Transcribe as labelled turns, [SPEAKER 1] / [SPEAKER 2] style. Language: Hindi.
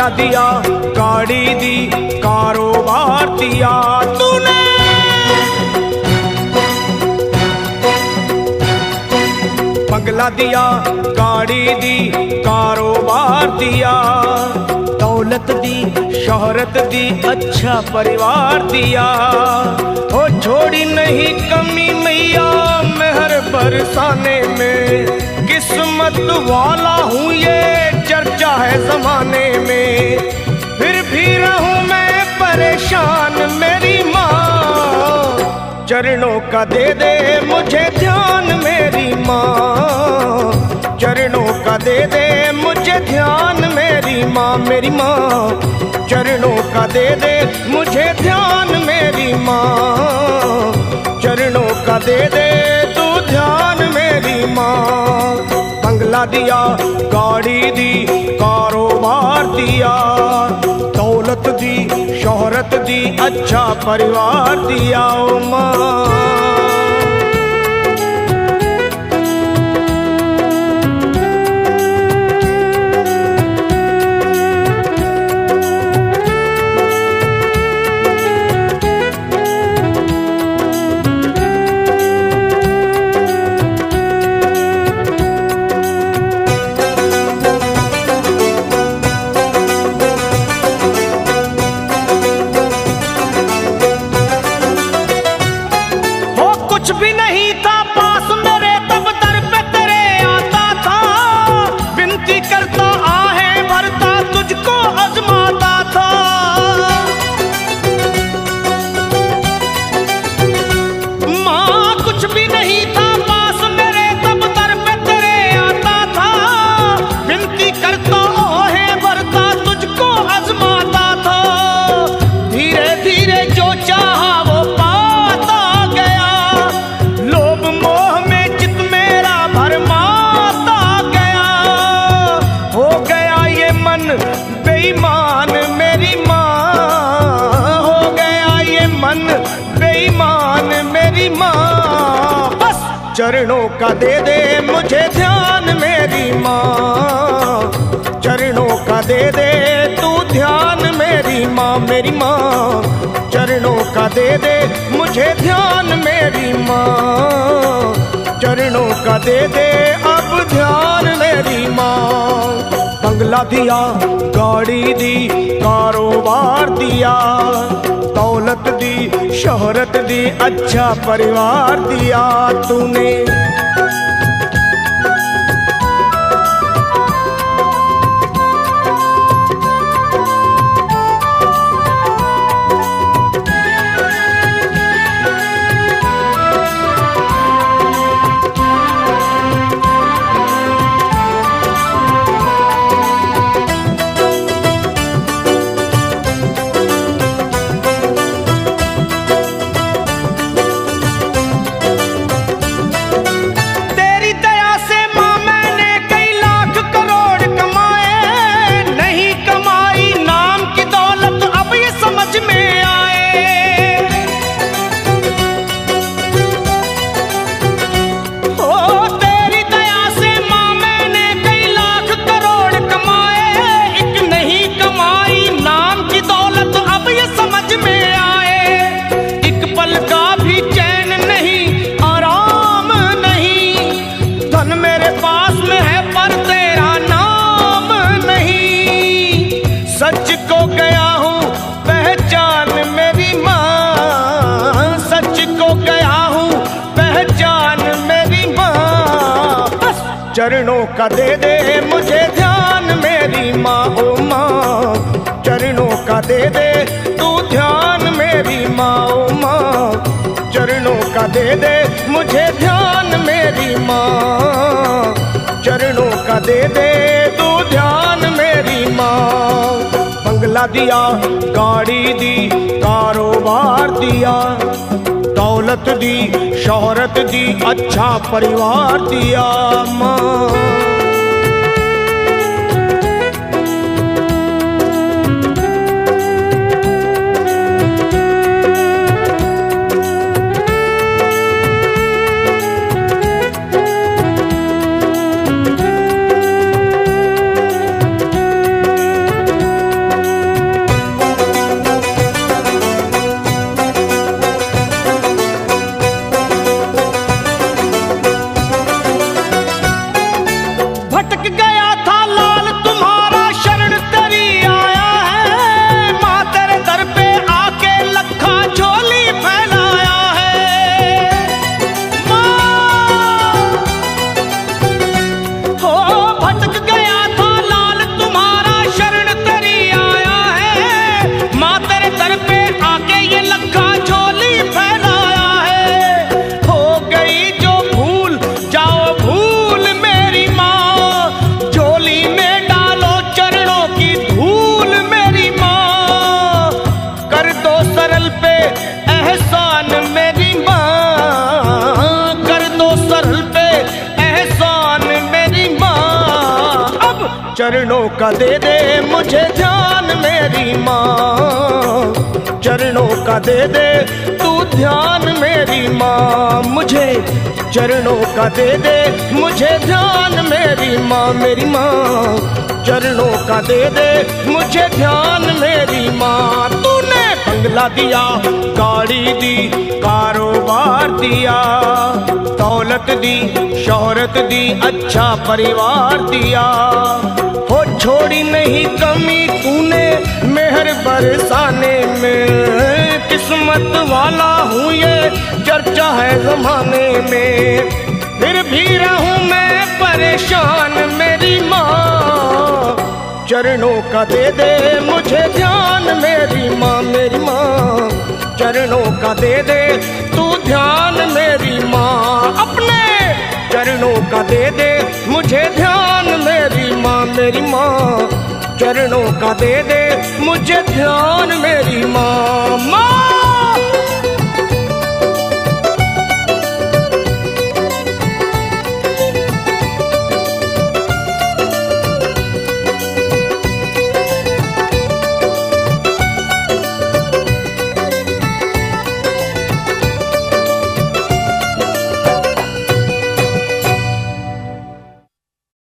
[SPEAKER 1] बंगला दिया, गाड़ी दी, कारोबार दिया तूने। बंगला दिया, गाड़ी दी, कारोबार दिया, दौलत दी, शोहरत दी, अच्छा परिवार दिया। ओ छोड़ी नहीं कमी मैया मेहर बरसाने में, किस्मत वाला हूँ ये चर्चा है जमाने में। फिर भी रहूं मैं परेशान मेरी माँ, चरणों का दे दे मुझे ध्यान मेरी माँ, चरणों का दे दे मुझे ध्यान मेरी माँ, मेरी माँ चरणों का दे दे मुझे ध्यान मेरी माँ, चरणों का दे दे तू ध्यान मेरी माँ। बंगला दिया, गाड़ी दी, कारोबार दिया, दौलत दी, शोहरत दी, अच्छा परिवार दिया ओ माँ। कुछ भी नहीं था पास मेरे तब दर पे तेरे आता था, विनती करता आहें भरता तुझको आजमाता था। माँ कुछ भी नहीं था पास मेरे तब दर पे तेरे आता था, विनती करता आहें भरता तुझको आजमाता था। धीरे धीरे जो चाहा वो पाता गया, लोभ मोह में चित मेरा भरमाता गया। हो गया ये मन बेईमान मेरी माँ, हो गया ये मन बेईमान मेरी माँ। बस चरणों का दे दे मुझे ध्यान मेरी माँ, चरणों का दे दे तू ध्यान मेरी माँ, मेरी माँ चरणों का दे दे मुझे ध्यान मेरी माँ, चरणों का दे दे अब ध्यान मेरी माँ। बंगला दिया, गाड़ी दी, कारोबार दिया, दौलत दी, शोहरत दी, अच्छा परिवार दिया तूने। सच को गया हूँ पहचान मेरी माँ, सच को गया हूँ पहचान मेरी माँ। बस चरणों का दे दे मुझे ध्यान मेरी माँ, ओ माँ चरणों का दे दे तू ध्यान मेरी माँ, ओ माँ चरणों का दे दे मुझे ध्यान मेरी माँ, चरणों का दे दे तू ध्यान मेरी माँ। बंगला दिया, गाड़ी दी, कारोबार दिया, दौलत दी, शोहरत दी, अच्छा परिवार दिया माँ। सरल पे एहसान मेरी माँ, कर दो सरल पे एहसान मेरी माँ। अब चरणों का दे दे मुझे ध्यान मेरी माँ, चरणों का दे दे तू ध्यान मेरी माँ। मुझे चरणों का दे दे मुझे ध्यान मेरी माँ, मेरी माँ। चरणों का दे दे मुझे ध्यान मेरी माँ। तूने बंगला दिया, गाड़ी दी, कारोबार दिया, दौलत दी, शोहरत दी, अच्छा परिवार दिया। हो छोड़ी नहीं कमी तूने मेहर बरसाने में, किस्मत वाला हूँ ये चर्चा है जमाने में। फिर भी रहूं मैं परेशान मेरी माँ, चरणों का दे दे मुझे ध्यान मेरी माँ, मेरी माँ। चरणों का दे दे तू ध्यान मेरी माँ, अपने चरणों का दे दे मुझे ध्यान मेरी माँ, मेरी माँ। चरणों का दे दे मुझे ध्यान मेरी माँ, माँ।